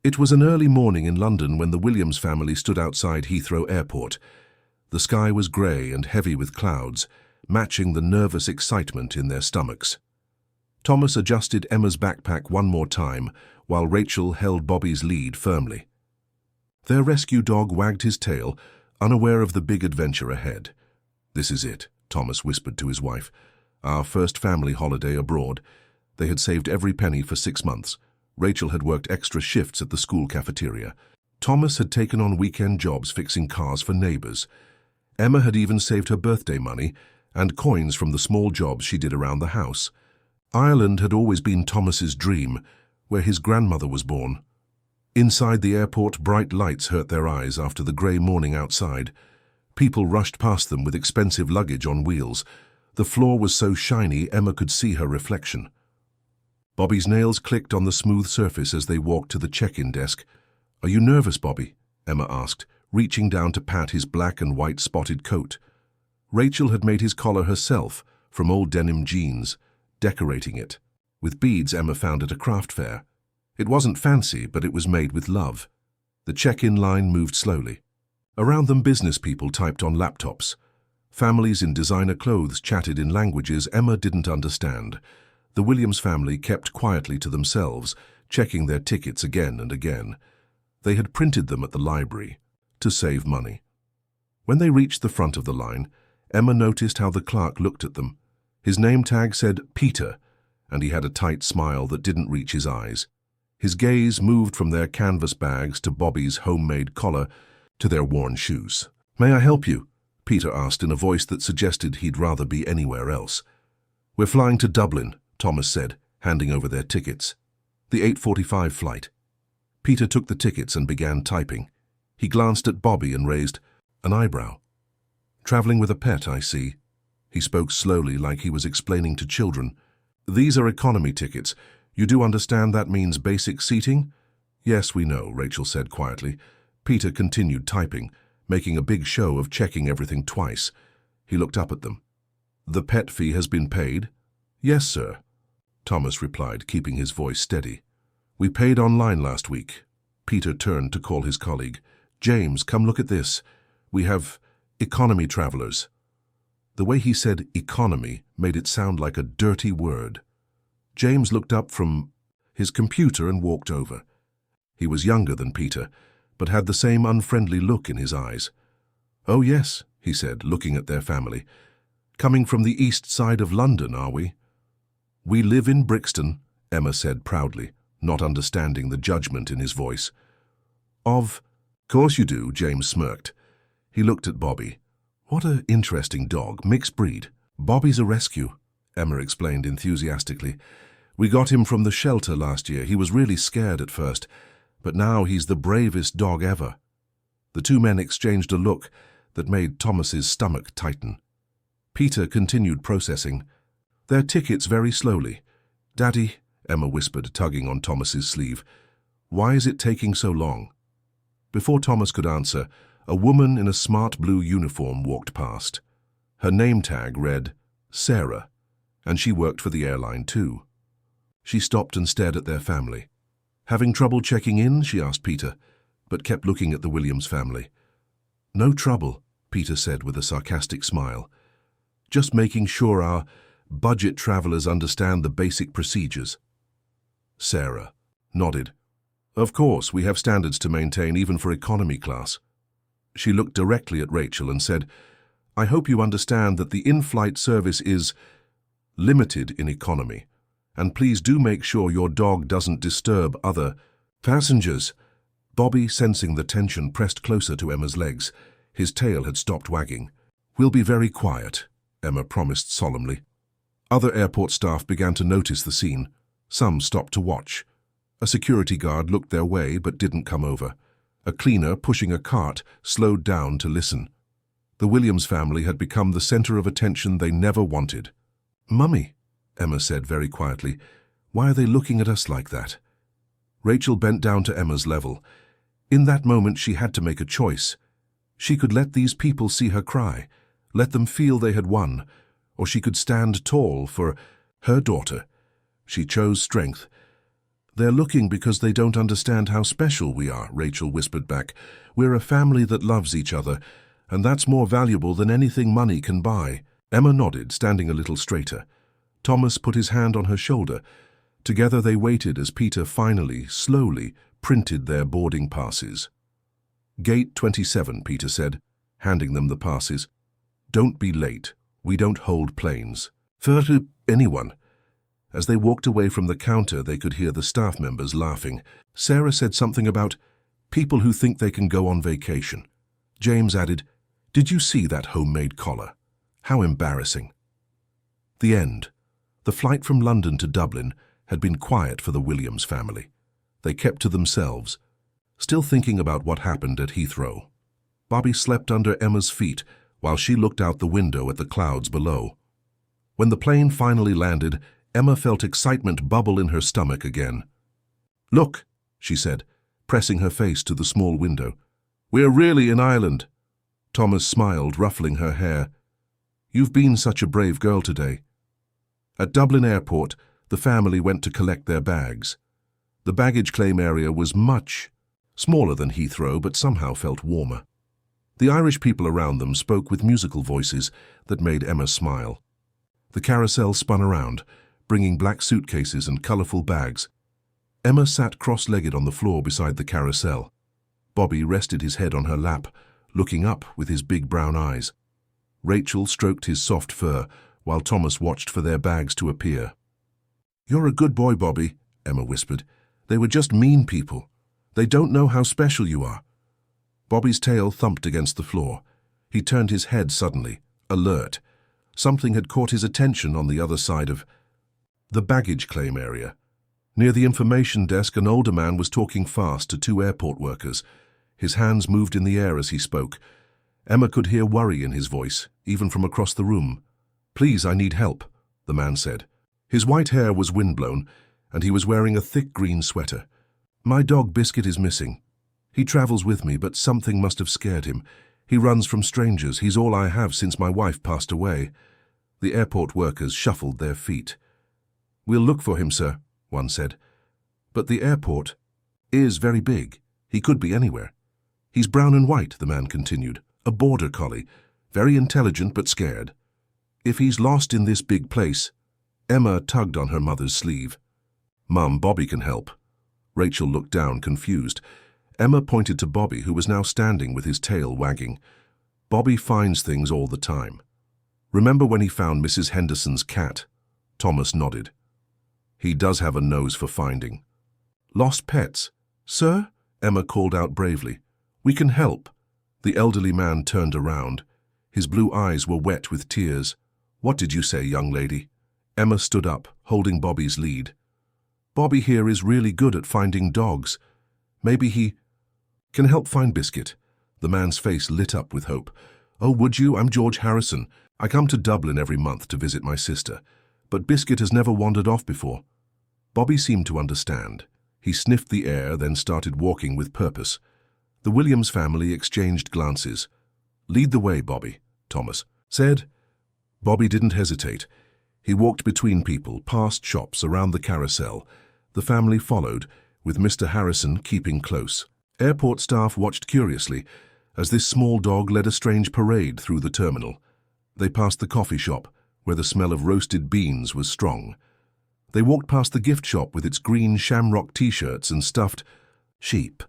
It was an early morning in London when the Williams family stood outside Heathrow Airport. The sky was grey and heavy with clouds, matching the nervous excitement in their stomachs. Thomas adjusted Emma's backpack one more time, while Rachel held Bobby's lead firmly. Their rescue dog wagged his tail, unaware of the big adventure ahead. "This is it," Thomas whispered to his wife. "Our first family holiday abroad." They had saved every penny for 6 months. Rachel had worked extra shifts at the school cafeteria. Thomas had taken on weekend jobs fixing cars for neighbours. Emma had even saved her birthday money and coins from the small jobs she did around the house. Ireland had always been Thomas's dream, where his grandmother was born. Inside the airport, bright lights hurt their eyes after the grey morning outside. People rushed past them with expensive luggage on wheels. The floor was so shiny Emma could see her reflection. Bobby's nails clicked on the smooth surface as they walked to the check-in desk. "Are you nervous, Bobby?" Emma asked, reaching down to pat his black and white spotted coat. Rachel had made his collar herself, from old denim jeans, decorating it with beads Emma found at a craft fair. It wasn't fancy, but it was made with love. The check-in line moved slowly. Around them, business people typed on laptops. Families in designer clothes chatted in languages Emma didn't understand. The Williams family kept quietly to themselves, checking their tickets again and again. They had printed them at the library to save money. When they reached the front of the line, Emma noticed how the clerk looked at them. His name tag said Peter, and he had a tight smile that didn't reach his eyes. His gaze moved from their canvas bags to Bobby's homemade collar to their worn shoes. "May I help you?" Peter asked in a voice that suggested he'd rather be anywhere else. "We're flying to Dublin," Thomas said, handing over their tickets. "The 8:45 flight." Peter took the tickets and began typing. He glanced at Bobby and raised an eyebrow. "Traveling with a pet, I see." He spoke slowly, like he was explaining to children. "These are economy tickets. You do understand that means basic seating?" "Yes, we know," Rachel said quietly. Peter continued typing, making a big show of checking everything twice. He looked up at them. "The pet fee has been paid?" "Yes, sir," Thomas replied, keeping his voice steady. "We paid online last week." Peter turned to call his colleague. "James, come look at this. We have economy travelers." The way he said economy made it sound like a dirty word. James looked up from his computer and walked over. He was younger than Peter, but had the same unfriendly look in his eyes. "Oh yes," he said, looking at their family. "Coming from the east side of London, are we?" "We live in Brixton," Emma said proudly, not understanding the judgment in his voice. "Of course you do," James smirked. He looked at Bobby. "What an interesting dog, mixed breed." "Bobby's a rescue," Emma explained enthusiastically. "We got him from the shelter last year. He was really scared at first, but now he's the bravest dog ever." The two men exchanged a look that made Thomas's stomach tighten. Peter continued processing their tickets very slowly. "Daddy," Emma whispered, tugging on Thomas's sleeve, "why is it taking so long?" Before Thomas could answer, a woman in a smart blue uniform walked past. Her name tag read Sarah, and she worked for the airline too. She stopped and stared at their family. "Having trouble checking in?" she asked Peter, but kept looking at the Williams family. "No trouble," Peter said with a sarcastic smile. "Just making sure our budget travelers understand the basic procedures." Sarah nodded. "Of course, we have standards to maintain even for economy class." She looked directly at Rachel and said, "I hope you understand that the in-flight service is limited in economy, and please do make sure your dog doesn't disturb other passengers." Bobby, sensing the tension, pressed closer to Emma's legs. His tail had stopped wagging. "We'll be very quiet," Emma promised solemnly. Other airport staff began to notice the scene. Some stopped to watch. A security guard looked their way but didn't come over. A cleaner pushing a cart slowed down to listen. The Williams family had become the center of attention they never wanted. "Mummy," Emma said very quietly, "why are they looking at us like that?" Rachel bent down to Emma's level. In that moment she had to make a choice. She could let these people see her cry, let them feel they had won, or she could stand tall for her daughter. She chose strength. "They're looking because they don't understand how special we are," Rachel whispered back. "We're a family that loves each other, and that's more valuable than anything money can buy." Emma nodded, standing a little straighter. Thomas put his hand on her shoulder. Together they waited as Peter finally, slowly, printed their boarding passes. "Gate 27, Peter said, handing them the passes. "Don't be late. We don't hold planes." "For anyone." As they walked away from the counter, they could hear the staff members laughing. Sarah said something about people who think they can go on vacation. James added, "Did you see that homemade collar? How embarrassing." The end. The flight from London to Dublin had been quiet for the Williams family. They kept to themselves, still thinking about what happened at Heathrow. Bobby slept under Emma's feet while she looked out the window at the clouds below. When the plane finally landed, Emma felt excitement bubble in her stomach again. "Look," she said, pressing her face to the small window. "We're really in Ireland." Thomas smiled, ruffling her hair. "You've been such a brave girl today." At Dublin Airport, the family went to collect their bags. The baggage claim area was much smaller than Heathrow, but somehow felt warmer. The Irish people around them spoke with musical voices that made Emma smile. The carousel spun around, bringing black suitcases and colourful bags. Emma sat cross-legged on the floor beside the carousel. Bobby rested his head on her lap, looking up with his big brown eyes. Rachel stroked his soft fur, while Thomas watched for their bags to appear. "You're a good boy, Bobby," Emma whispered. "They were just mean people. They don't know how special you are." Bobby's tail thumped against the floor. He turned his head suddenly, alert. Something had caught his attention on the other side of the baggage claim area. Near the information desk, an older man was talking fast to two airport workers. His hands moved in the air as he spoke. Emma could hear worry in his voice, even from across the room. "Please, I need help," the man said. His white hair was windblown, and he was wearing a thick green sweater. "My dog Biscuit is missing. He travels with me, but something must have scared him. He runs from strangers. He's all I have since my wife passed away." The airport workers shuffled their feet. "We'll look for him, sir," one said. "But the airport is very big. He could be anywhere." "He's brown and white," the man continued. "A border collie. Very intelligent but scared. If he's lost in this big place..." Emma tugged on her mother's sleeve. "Mum, Bobby can help." Rachel looked down, confused. Emma pointed to Bobby, who was now standing with his tail wagging. "Bobby finds things all the time. Remember when he found Mrs. Henderson's cat?" Thomas nodded. "He does have a nose for finding." "Lost pets?" "Sir?" Emma called out bravely. "We can help." The elderly man turned around. His blue eyes were wet with tears. "What did you say, young lady?" Emma stood up, holding Bobby's lead. "Bobby here is really good at finding dogs. Maybe he can help find Biscuit." The man's face lit up with hope. "Oh, would you? I'm George Harrison. I come to Dublin every month to visit my sister. But Biscuit has never wandered off before." Bobby seemed to understand. He sniffed the air, then started walking with purpose. The Williams family exchanged glances. "Lead the way, Bobby," Thomas said. Bobby didn't hesitate. He walked between people, past shops, around the carousel. The family followed, with Mr. Harrison keeping close. Airport staff watched curiously as this small dog led a strange parade through the terminal. They passed the coffee shop, where the smell of roasted beans was strong. They walked past the gift shop with its green shamrock t-shirts and stuffed sheep.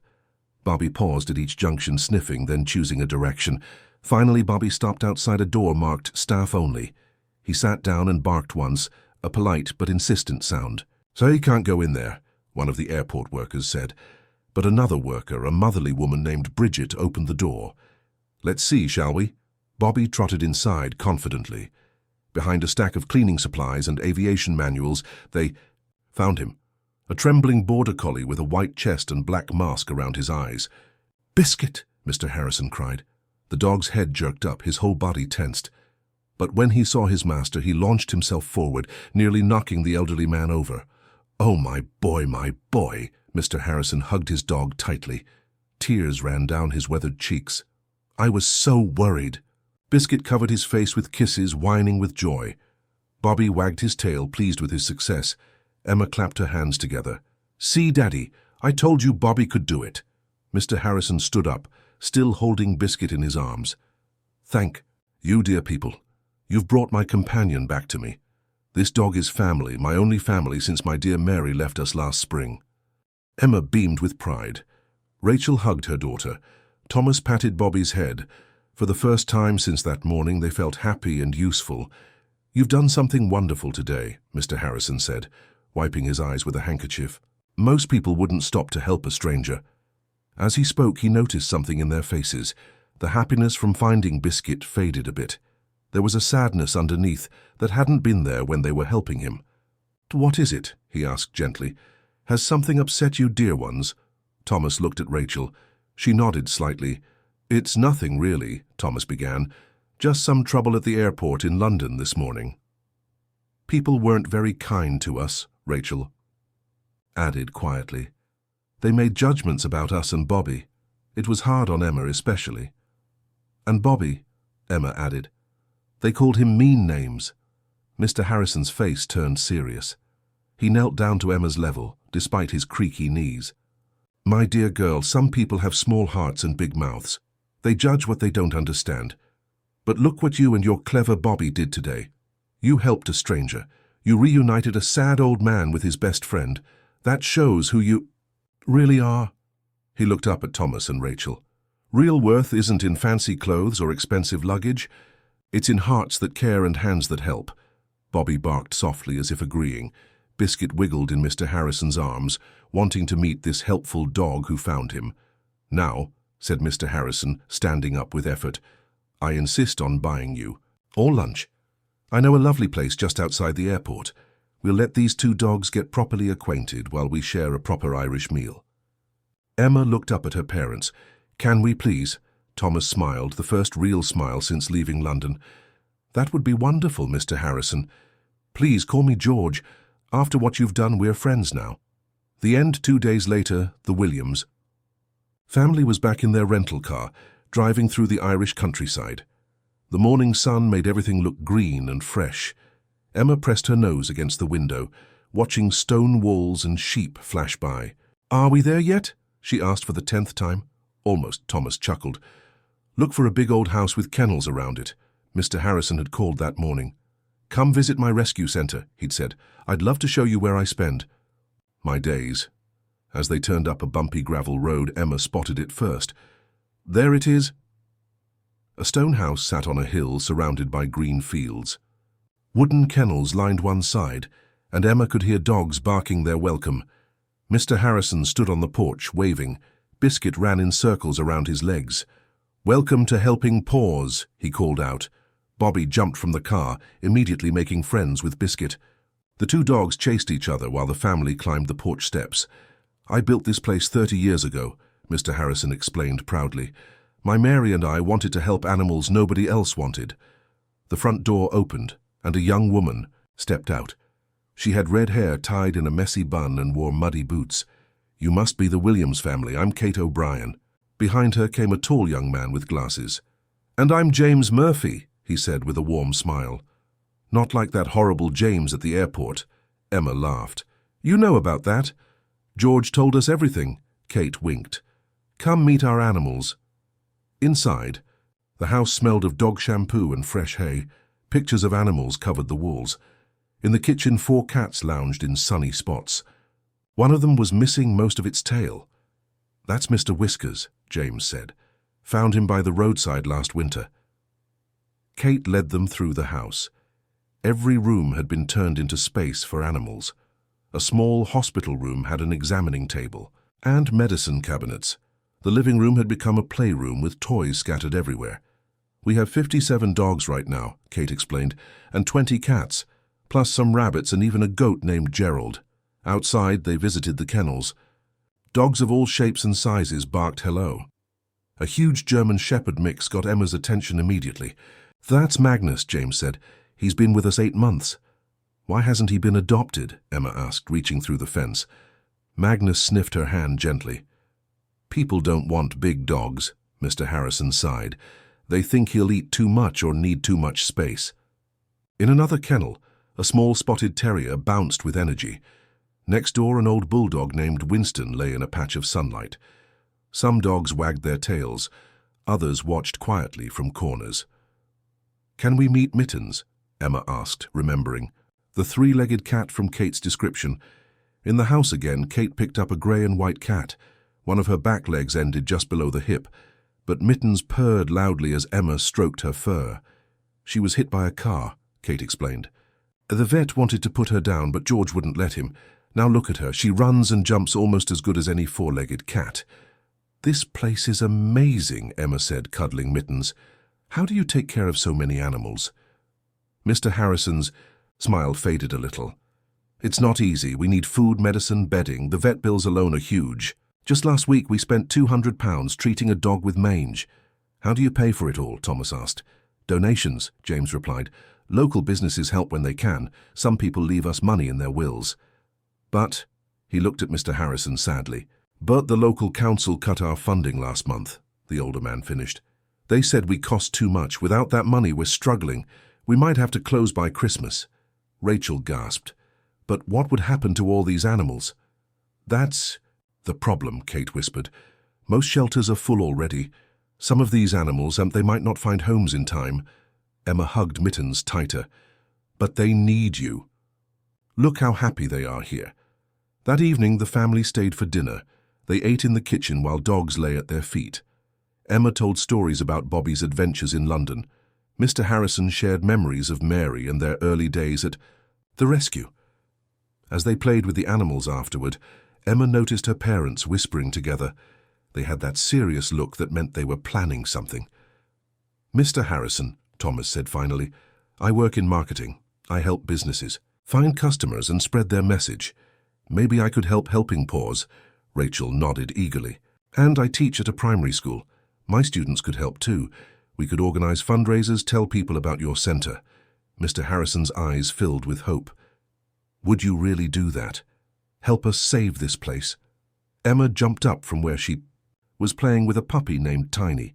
Bobby paused at each junction, sniffing, then choosing a direction. Finally, Bobby stopped outside a door marked Staff Only. He sat down and barked once, a polite but insistent sound. "So he can't go in there," one of the airport workers said. But another worker, a motherly woman named Bridget, opened the door. "Let's see, shall we?" Bobby trotted inside confidently. Behind a stack of cleaning supplies and aviation manuals, they found him. A trembling border collie with a white chest and black mask around his eyes. "Biscuit!" Mr. Harrison cried. The dog's head jerked up, his whole body tensed. But when he saw his master, he launched himself forward, nearly knocking the elderly man over. "Oh, my boy, my boy!" Mr. Harrison hugged his dog tightly. Tears ran down his weathered cheeks. "I was so worried." Biscuit covered his face with kisses, whining with joy. Bobby wagged his tail, pleased with his success. Emma clapped her hands together. See, Daddy, I told you Bobby could do it. Mr. Harrison stood up, still holding Biscuit in his arms. Thank you, dear people. You've brought my companion back to me. This dog is family, my only family since my dear Mary left us last spring. Emma beamed with pride. Rachel hugged her daughter. Thomas patted Bobby's head. For the first time since that morning, they felt happy and useful. You've done something wonderful today, Mr. Harrison said, wiping his eyes with a handkerchief. Most people wouldn't stop to help a stranger. As he spoke, he noticed something in their faces. The happiness from finding Biscuit faded a bit. There was a sadness underneath that hadn't been there when they were helping him. What is it? He asked gently. Has something upset you, dear ones? Thomas looked at Rachel. She nodded slightly. It's nothing, really, Thomas began. Just some trouble at the airport in London this morning. People weren't very kind to us, Rachel added quietly. They made judgments about us and Bobby. It was hard on Emma especially. And Bobby, Emma added. They called him mean names. Mr. Harrison's face turned serious. He knelt down to Emma's level, despite his creaky knees. My dear girl, some people have small hearts and big mouths. They judge what they don't understand. But look what you and your clever Bobby did today. You helped a stranger. You reunited a sad old man with his best friend. That shows who you really are. He looked up at Thomas and Rachel. Real worth isn't in fancy clothes or expensive luggage. It's in hearts that care and hands that help. Bobby barked softly as if agreeing. Biscuit wiggled in Mr. Harrison's arms, wanting to meet this helpful dog who found him. Now, said Mr. Harrison, standing up with effort, I insist on buying you. Or lunch. I know a lovely place just outside the airport. We'll let these two dogs get properly acquainted while we share a proper Irish meal. Emma looked up at her parents. Can we please? Thomas smiled, the first real smile since leaving London. That would be wonderful, Mr. Harrison. Please call me George. After what you've done, we're friends now. The end 2 days later, the Williams. Family was back in their rental car, driving through the Irish countryside. The morning sun made everything look green and fresh. Emma pressed her nose against the window, watching stone walls and sheep flash by. Are we there yet? She asked for the 10th time. Almost, Thomas chuckled. Look for a big old house with kennels around it. Mr. Harrison had called that morning. Come visit my rescue centre, he'd said. I'd love to show you where I spend my days. As they turned up a bumpy gravel road, Emma spotted it first. There it is. A stone house sat on a hill surrounded by green fields. Wooden kennels lined one side, and Emma could hear dogs barking their welcome. Mr. Harrison stood on the porch, waving. Biscuit ran in circles around his legs. Welcome to Helping Paws, he called out. Bobby jumped from the car, immediately making friends with Biscuit. The two dogs chased each other while the family climbed the porch steps. I built this place 30 years ago, Mr. Harrison explained proudly. My Mary and I wanted to help animals nobody else wanted. The front door opened, and a young woman stepped out. She had red hair tied in a messy bun and wore muddy boots. You must be the Williams family. I'm Kate O'Brien. Behind her came a tall young man with glasses. And I'm James Murphy, he said with a warm smile. Not like that horrible James at the airport. Emma laughed. You know about that. George told us everything. Kate winked. Come meet our animals. Inside, the house smelled of dog shampoo and fresh hay. Pictures of animals covered the walls. In the kitchen, 4 cats lounged in sunny spots. One of them was missing most of its tail. That's Mr. Whiskers, James said. Found him by the roadside last winter. Kate led them through the house. Every room had been turned into space for animals. A small hospital room had an examining table and medicine cabinets. The living room had become a playroom with toys scattered everywhere. We have 57 dogs right now, Kate explained, and 20 cats, plus some rabbits and even a goat named Gerald. Outside, they visited the kennels. Dogs of all shapes and sizes barked hello. A huge German Shepherd mix got Emma's attention immediately. That's Magnus, James said. He's been with us 8 months. Why hasn't he been adopted? Emma asked, reaching through the fence. Magnus sniffed her hand gently. People don't want big dogs, Mr. Harrison sighed. They think he'll eat too much or need too much space. In another kennel, a small spotted terrier bounced with energy. Next door, an old bulldog named Winston lay in a patch of sunlight. Some dogs wagged their tails, others watched quietly from corners. "Can we meet Mittens?" Emma asked, remembering. The three-legged cat from Kate's description. In the house again, Kate picked up a grey and white cat. One of her back legs ended just below the hip, but Mittens purred loudly as Emma stroked her fur. "She was hit by a car," Kate explained. "The vet wanted to put her down, but George wouldn't let him. Now look at her. She runs and jumps almost as good as any four-legged cat." "This place is amazing," Emma said, cuddling Mittens. "How do you take care of so many animals?" Mr. Harrison's smile faded a little. "It's not easy. We need food, medicine, bedding. The vet bills alone are huge. Just last week we spent £200 treating a dog with mange." "How do you pay for it all?" Thomas asked. "Donations," James replied. "Local businesses help when they can. Some people leave us money in their wills." "But," he looked at Mr. Harrison sadly, "but the local council cut our funding last month," the older man finished. "They said we cost too much. Without that money, we're struggling. We might have to close by Christmas." Rachel gasped. "But what would happen to all these animals?" "That's the problem," Kate whispered. "Most shelters are full already. Some of these animals, they might not find homes in time." Emma hugged Mittens tighter. "But they need you. Look how happy they are here." That evening, the family stayed for dinner. They ate in the kitchen while dogs lay at their feet. Emma told stories about Bobby's adventures in London. Mr. Harrison shared memories of Mary and their early days at the rescue. As they played with the animals afterward, Emma noticed her parents whispering together. They had that serious look that meant they were planning something. "Mr. Harrison," Thomas said finally, "I work in marketing. I help businesses find customers and spread their message. Maybe I could help Helping Paws." Rachel nodded eagerly. "And I teach at a primary school. My students could help too. We could organize fundraisers, tell people about your center." Mr. Harrison's eyes filled with hope. "Would you really do that? Help us save this place?" Emma jumped up from where she was playing with a puppy named Tiny.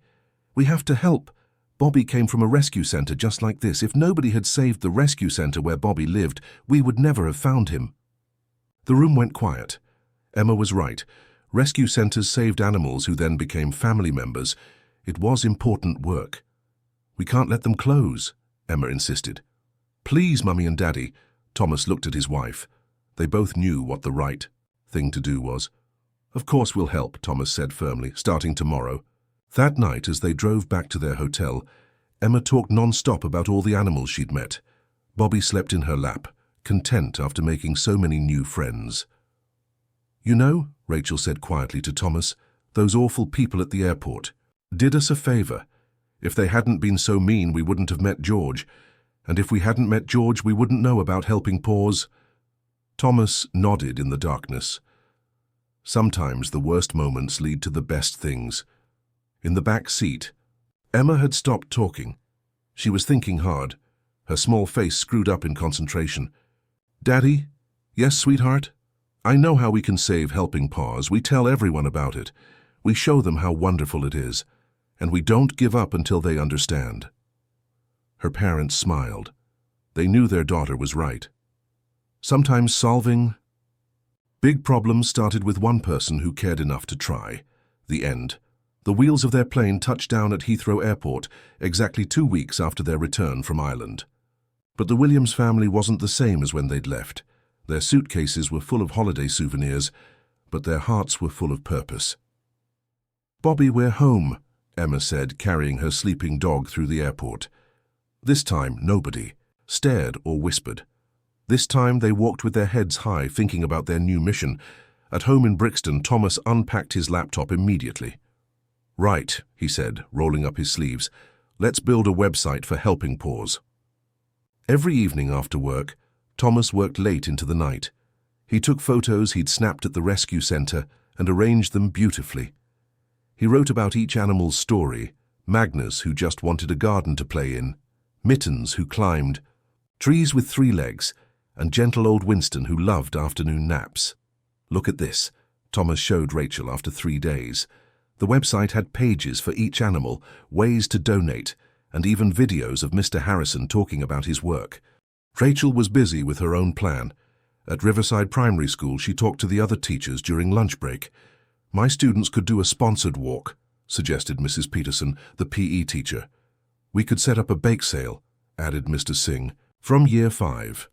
"We have to help. Bobby came from a rescue center just like this. If nobody had saved the rescue center where Bobby lived, we would never have found him." The room went quiet. Emma was right. Rescue centers saved animals who then became family members. It was important work. "We can't let them close," Emma insisted. "Please, Mummy and Daddy." Thomas looked at his wife. They both knew what the right thing to do was. "Of course we'll help," Thomas said firmly, "starting tomorrow." That night, as they drove back to their hotel, Emma talked non-stop about all the animals she'd met. Bobby slept in her lap, content after making so many new friends. "You know," Rachel said quietly to Thomas, "those awful people at the airport did us a favor. If they hadn't been so mean, we wouldn't have met George. And if we hadn't met George, we wouldn't know about Helping Paws." Thomas nodded in the darkness. Sometimes the worst moments lead to the best things. In the back seat, Emma had stopped talking. She was thinking hard, her small face screwed up in concentration. "Daddy?" "Yes, sweetheart?" "I know how we can save Helping Paws. We tell everyone about it. We show them how wonderful it is. And we don't give up until they understand." Her parents smiled. They knew their daughter was right. Sometimes solving big problems started with one person who cared enough to try. The end. The wheels of their plane touched down at Heathrow Airport exactly 2 weeks after their return from Ireland. But the Williams family wasn't the same as when they'd left. Their suitcases were full of holiday souvenirs, but their hearts were full of purpose. "Bobby, we're home," Emma said, carrying her sleeping dog through the airport. This time, nobody stared or whispered. This time, they walked with their heads high, thinking about their new mission. At home in Brixton, Thomas unpacked his laptop immediately. "Right," he said, rolling up his sleeves. "Let's build a website for Helping Paws." Every evening after work, Thomas worked late into the night. He took photos he'd snapped at the rescue center and arranged them beautifully. He wrote about each animal's story: Magnus, who just wanted a garden to play in; Mittens, who climbed trees with 3 legs; and gentle old Winston, who loved afternoon naps. "Look at this," Thomas showed Rachel after 3 days. The website had pages for each animal, ways to donate, and even videos of Mr. Harrison talking about his work. Rachel was busy with her own plan. At Riverside Primary School, she talked to the other teachers during lunch break. My students could do a sponsored walk, suggested Mrs. Peterson, the PE teacher. We could set up a bake sale, added Mr. Singh, from Year 5.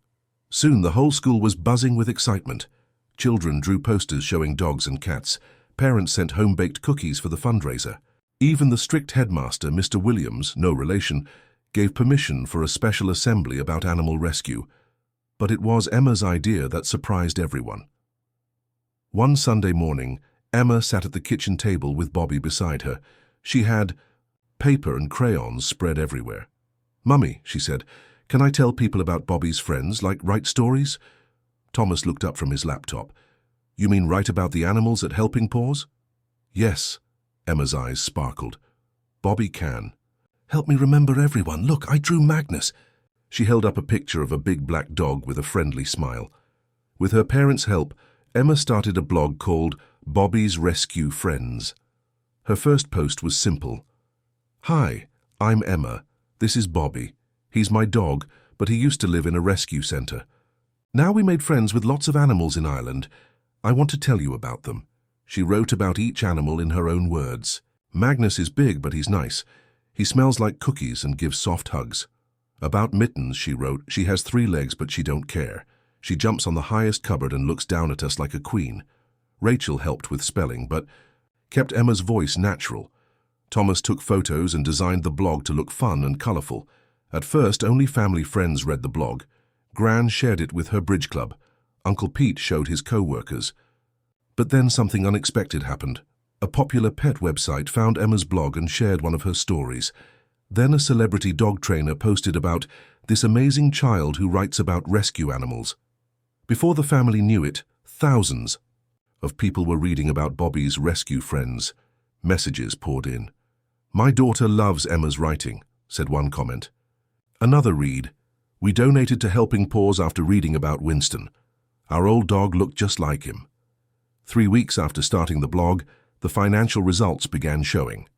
Soon the whole school was buzzing with excitement. Children drew posters showing dogs and cats. Parents sent home-baked cookies for the fundraiser. Even the strict headmaster, Mr. Williams, no relation, gave permission for a special assembly about animal rescue. But it was Emma's idea that surprised everyone. One Sunday morning, Emma sat at the kitchen table with Bobby beside her. She had paper and crayons spread everywhere. "Mummy," she said, "can I tell people about Bobby's friends, like write stories?" Thomas looked up from his laptop. "You mean write about the animals at Helping Paws?" "Yes." Emma's eyes sparkled. "Bobby can. Help me remember everyone. Look, I drew Magnus." She held up a picture of a big black dog with a friendly smile. With her parents' help, Emma started a blog called Bobby's Rescue Friends. Her first post was simple. "Hi, I'm Emma. This is Bobby. He's my dog, but he used to live in a rescue centre. Now we made friends with lots of animals in Ireland. I want to tell you about them." She wrote about each animal in her own words. "Magnus is big, but he's nice. He smells like cookies and gives soft hugs." About Mittens, she wrote, "She has 3 legs, but she don't care. She jumps on the highest cupboard and looks down at us like a queen." Rachel helped with spelling, but kept Emma's voice natural. Thomas took photos and designed the blog to look fun and colourful. At first, only family friends read the blog. Gran shared it with her bridge club. Uncle Pete showed his co-workers. But then something unexpected happened. A popular pet website found Emma's blog and shared one of her stories. Then a celebrity dog trainer posted about this amazing child who writes about rescue animals. Before the family knew it, thousands of people were reading about Bobby's rescue friends. Messages poured in. "My daughter loves Emma's writing," said one comment. Another read, "We donated to Helping Paws after reading about Winston. Our old dog looked just like him." 3 weeks after starting the blog, the financial results began showing.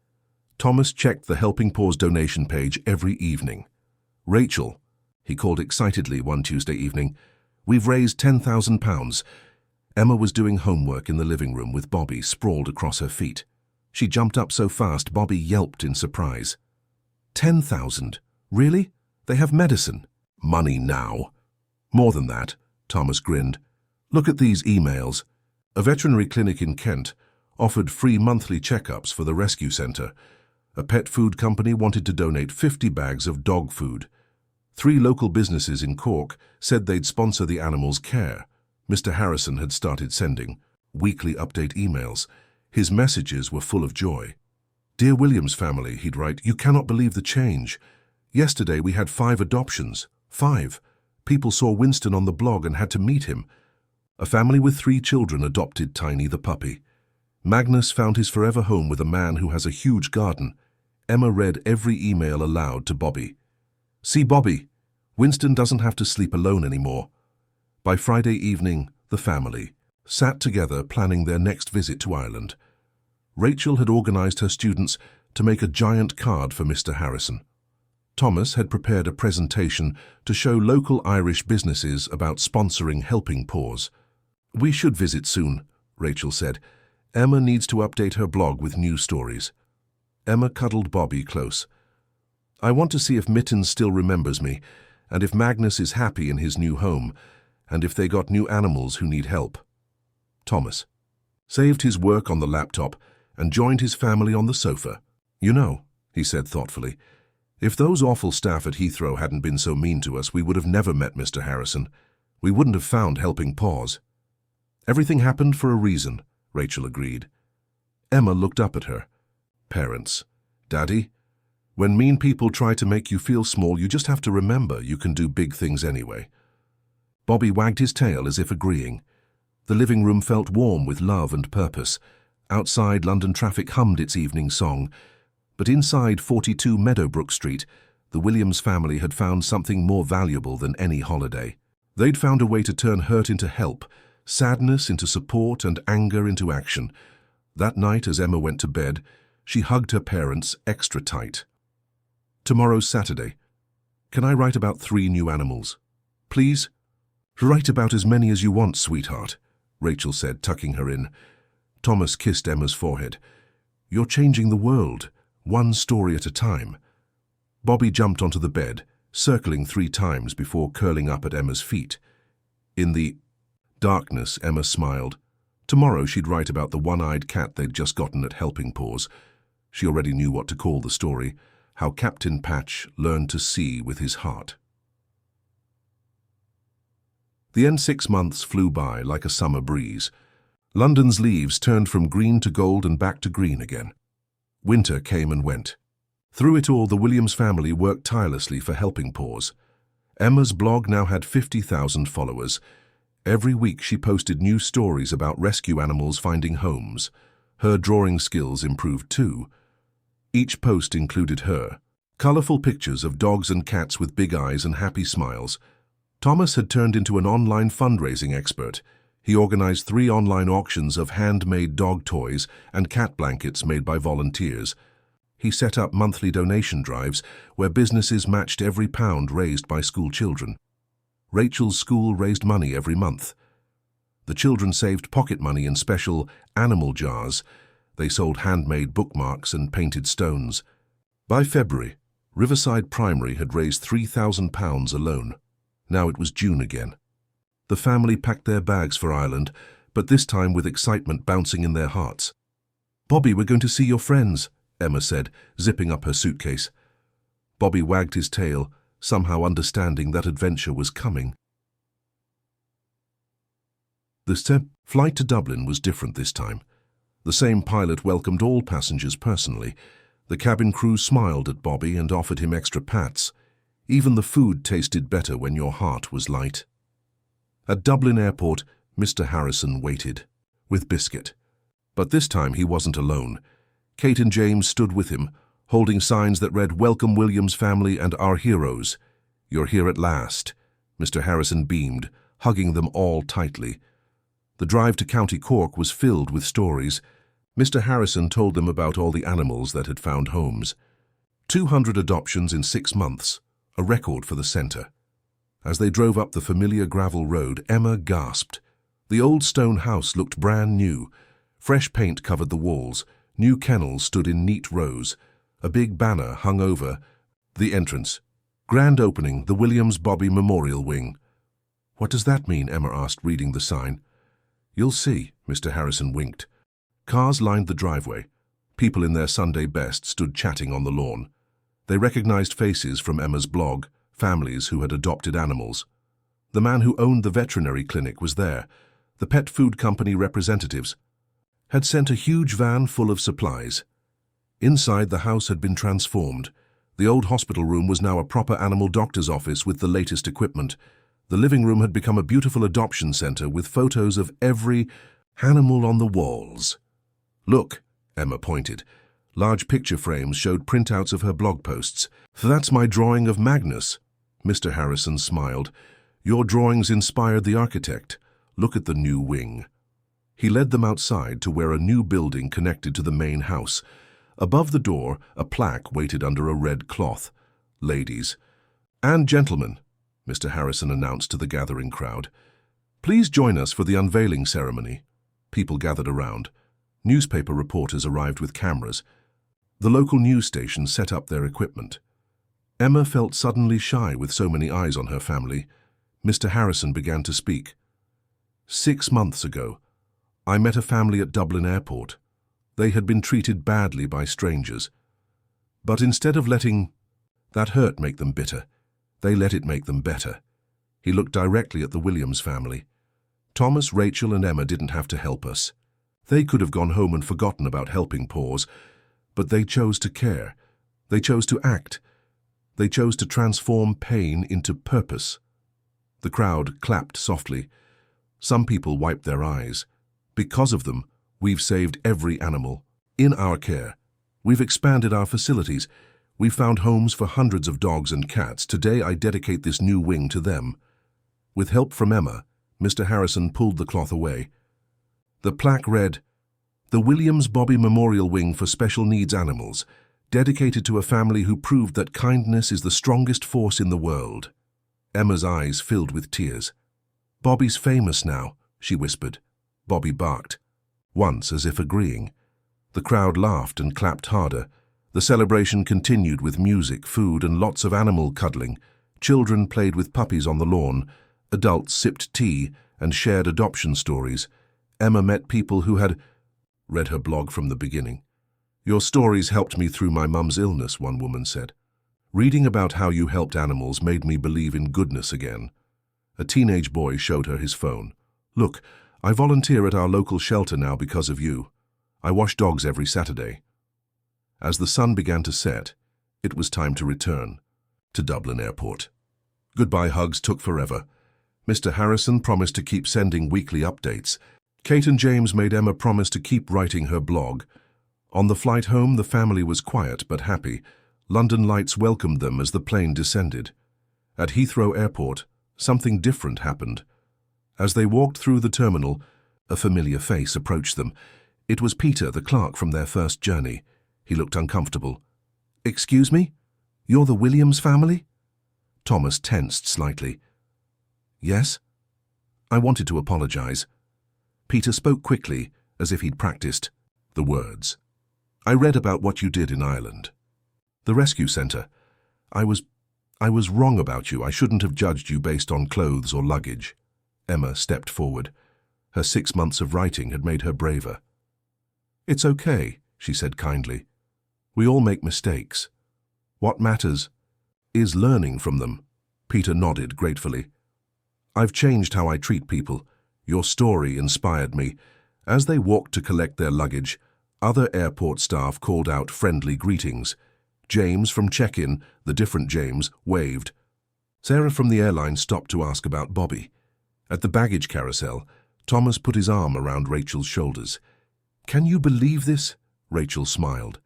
Thomas checked the Helping Paws donation page every evening. "Rachel," he called excitedly one Tuesday evening, "we've raised £10,000. Emma was doing homework in the living room with Bobby sprawled across her feet. She jumped up so fast Bobby yelped in surprise. 10,000? Really? They have medicine. Money now. More than that, Thomas grinned. Look at these emails. A veterinary clinic in Kent offered free monthly checkups for the rescue centre. A pet food company wanted to donate 50 bags of dog food. 3 local businesses in Cork said they'd sponsor the animals' care. Mr. Harrison had started sending weekly update emails. His messages were full of joy. "Dear Williams family," he'd write, "you cannot believe the change. Yesterday we had 5 adoptions. 5. People saw Winston on the blog and had to meet him. A family with 3 children adopted Tiny the puppy. Magnus found his forever home with a man who has a huge garden." Emma read every email aloud to Bobby. "See, Bobby, Winston doesn't have to sleep alone anymore." By Friday evening, the family sat together planning their next visit to Ireland. Rachel had organised her students to make a giant card for Mr. Harrison. Thomas had prepared a presentation to show local Irish businesses about sponsoring Helping Paws. "We should visit soon," Rachel said. "Emma needs to update her blog with new stories." Emma cuddled Bobby close. "I want to see if Mittens still remembers me, and if Magnus is happy in his new home, and if they got new animals who need help." Thomas saved his work on the laptop and joined his family on the sofa. "You know," he said thoughtfully, "if those awful staff at Heathrow hadn't been so mean to us, we would have never met Mr. Harrison. We wouldn't have found Helping Paws." "Everything happened for a reason," Rachel agreed. Emma looked up at her. "Parents, Daddy, when mean people try to make you feel small, you just have to remember you can do big things anyway." Bobby wagged his tail as if agreeing. The living room felt warm with love and purpose. Outside, London traffic hummed its evening song. But inside 42 Meadowbrook Street, the Williams family had found something more valuable than any holiday. They'd found a way to turn hurt into help, sadness into support, and anger into action. That night, as Emma went to bed, she hugged her parents extra tight. "Tomorrow's Saturday. Can I write about 3 new animals? Please?" Write about as many as you want, sweetheart, Rachel said, tucking her in. Thomas kissed Emma's forehead. You're changing the world, one story at a time. Bobby jumped onto the bed, circling 3 times before curling up at Emma's feet. In the darkness, Emma smiled. Tomorrow she'd write about the one-eyed cat they'd just gotten at Helping Paws. She already knew what to call the story, how Captain Patch learned to see with his heart. The end 6 months flew by like a summer breeze. London's leaves turned from green to gold and back to green again. Winter came and went. Through it all, the Williams family worked tirelessly for Helping Paws. Emma's blog now had 50,000 followers. Every week she posted new stories about rescue animals finding homes. Her drawing skills improved too. Each post included her. Colorful pictures of dogs and cats with big eyes and happy smiles. Thomas had turned into an online fundraising expert. He organized 3 online auctions of handmade dog toys and cat blankets made by volunteers. He set up monthly donation drives where businesses matched every pound raised by school children. Rachel's school raised money every month. The children saved pocket money in special animal jars. They sold handmade bookmarks and painted stones. By February, Riverside Primary had raised £3,000 alone. Now it was June again. The family packed their bags for Ireland, but this time with excitement bouncing in their hearts. "Bobby, we're going to see your friends," Emma said, zipping up her suitcase. Bobby wagged his tail, somehow understanding that adventure was coming. The flight to Dublin was different this time. The same pilot welcomed all passengers personally. The cabin crew smiled at Bobby and offered him extra pats. Even the food tasted better when your heart was light. At Dublin Airport, Mr. Harrison waited, with Biscuit. But this time he wasn't alone. Kate and James stood with him, holding signs that read, "Welcome Williams family and our heroes. You're here at last." Mr. Harrison beamed, hugging them all tightly. The drive to County Cork was filled with stories. Mr. Harrison told them about all the animals that had found homes. 200 adoptions in 6 months, a record for the centre. As they drove up the familiar gravel road, Emma gasped. The old stone house looked brand new. Fresh paint covered the walls. New kennels stood in neat rows. A big banner hung over the entrance. "Grand opening, the Williams Bobby Memorial Wing." "What does that mean?" Emma asked, reading the sign. "You'll see," Mr. Harrison winked. Cars lined the driveway. People in their Sunday best stood chatting on the lawn. They recognized faces from Emma's blog, families who had adopted animals. The man who owned the veterinary clinic was there. The pet food company representatives had sent a huge van full of supplies. Inside, the house had been transformed. The old hospital room was now a proper animal doctor's office with the latest equipment. The living room had become a beautiful adoption center with photos of every animal on the walls. "Look," Emma pointed. Large picture frames showed printouts of her blog posts. "That's my drawing of Magnus." Mr. Harrison smiled. "Your drawings inspired the architect. Look at the new wing." He led them outside to where a new building connected to the main house. Above the door, a plaque waited under a red cloth. "Ladies and gentlemen," Mr. Harrison announced to the gathering crowd, "please join us for the unveiling ceremony." People gathered around. Newspaper reporters arrived with cameras. The local news station set up their equipment. Emma felt suddenly shy with so many eyes on her family. Mr. Harrison began to speak. 6 months ago, I met a family at Dublin Airport. They had been treated badly by strangers. But instead of letting that hurt make them bitter, they let it make them better. He looked directly at the Williams family. Thomas, Rachel, and Emma didn't have to help us. They could have gone home and forgotten about Helping Paws, but they chose to care. They chose to act. They chose to transform pain into purpose. The crowd clapped softly. Some people wiped their eyes. Because of them, we've saved every animal. In our care. We've expanded our facilities. We've found homes for hundreds of dogs and cats. Today I dedicate this new wing to them. With help from Emma, Mr. Harrison pulled the cloth away. The plaque read, "The Williams Bobby Memorial Wing for Special Needs Animals, dedicated to a family who proved that kindness is the strongest force in the world." Emma's eyes filled with tears. "Bobby's famous now," she whispered. Bobby barked, once as if agreeing. The crowd laughed and clapped harder. The celebration continued with music, food, and lots of animal cuddling. Children played with puppies on the lawn. Adults sipped tea and shared adoption stories. Emma met people who had read her blog from the beginning. "Your stories helped me through my mum's illness," one woman said. "Reading about how you helped animals made me believe in goodness again." A teenage boy showed her his phone. "Look, I volunteer at our local shelter now because of you. I wash dogs every Saturday." As the sun began to set, it was time to return to Dublin Airport. Goodbye hugs took forever. Mr. Harrison promised to keep sending weekly updates. Kate and James made Emma promise to keep writing her blog. On the flight home, the family was quiet but happy. London lights welcomed them as the plane descended. At Heathrow Airport, something different happened. As they walked through the terminal, a familiar face approached them. It was Peter, the clerk from their first journey. He looked uncomfortable. "Excuse me? You're the Williams family?" Thomas tensed slightly. "Yes?" "I wanted to apologize." Peter spoke quickly, as if he'd practiced the words. "I read about what you did in Ireland. The rescue center. I was wrong about you. I shouldn't have judged you based on clothes or luggage." Emma stepped forward. Her 6 months of writing had made her braver. "It's okay," she said kindly. "We all make mistakes. What matters is learning from them." Peter nodded gratefully. "I've changed how I treat people. Your story inspired me." As they walked to collect their luggage, other airport staff called out friendly greetings. James from check-in, the different James, waved. Sarah from the airline stopped to ask about Bobby. At the baggage carousel, Thomas put his arm around Rachel's shoulders. "Can you believe this?" Rachel smiled.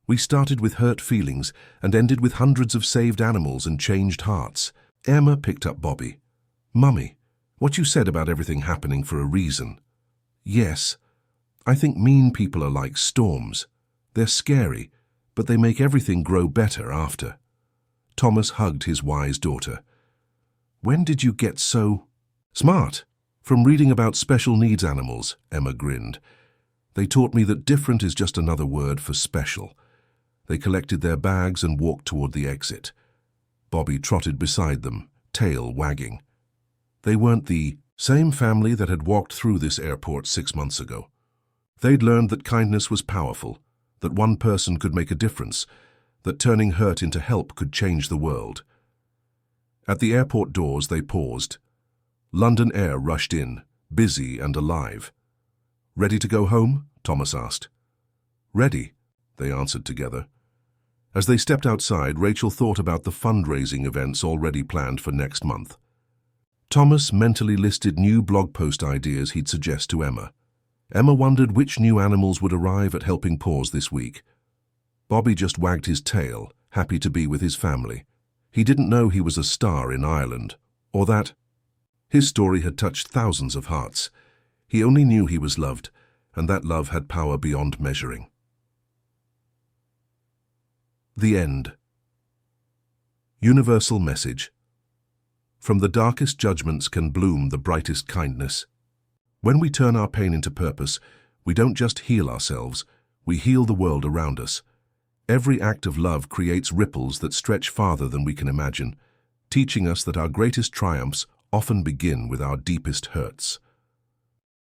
"We started with hurt feelings and ended with hundreds of saved animals and changed hearts." Emma picked up Bobby. "Mummy, what you said about everything happening for a reason." "Yes. I think mean people are like storms. They're scary, but they make everything grow better after." Thomas hugged his wise daughter. "When did you get so smart?" "From reading about special needs animals," Emma grinned. "They taught me that different is just another word for special." They collected their bags and walked toward the exit. Bobby trotted beside them, tail wagging. They weren't the same family that had walked through this airport 6 months ago. They'd learned that kindness was powerful, that one person could make a difference, that turning hurt into help could change the world. At the airport doors they paused. London Air rushed in, busy and alive. "Ready to go home?" Thomas asked. "Ready," they answered together. As they stepped outside, Rachel thought about the fundraising events already planned for next month. Thomas mentally listed new blog post ideas he'd suggest to Emma. Emma wondered which new animals would arrive at Helping Paws this week. Bobby just wagged his tail, happy to be with his family. He didn't know he was a star in Ireland, or that his story had touched thousands of hearts. He only knew he was loved, and that love had power beyond measuring. The end. Universal message. From the darkest judgments can bloom the brightest kindness. When we turn our pain into purpose, we don't just heal ourselves, we heal the world around us. Every act of love creates ripples that stretch farther than we can imagine, teaching us that our greatest triumphs often begin with our deepest hurts.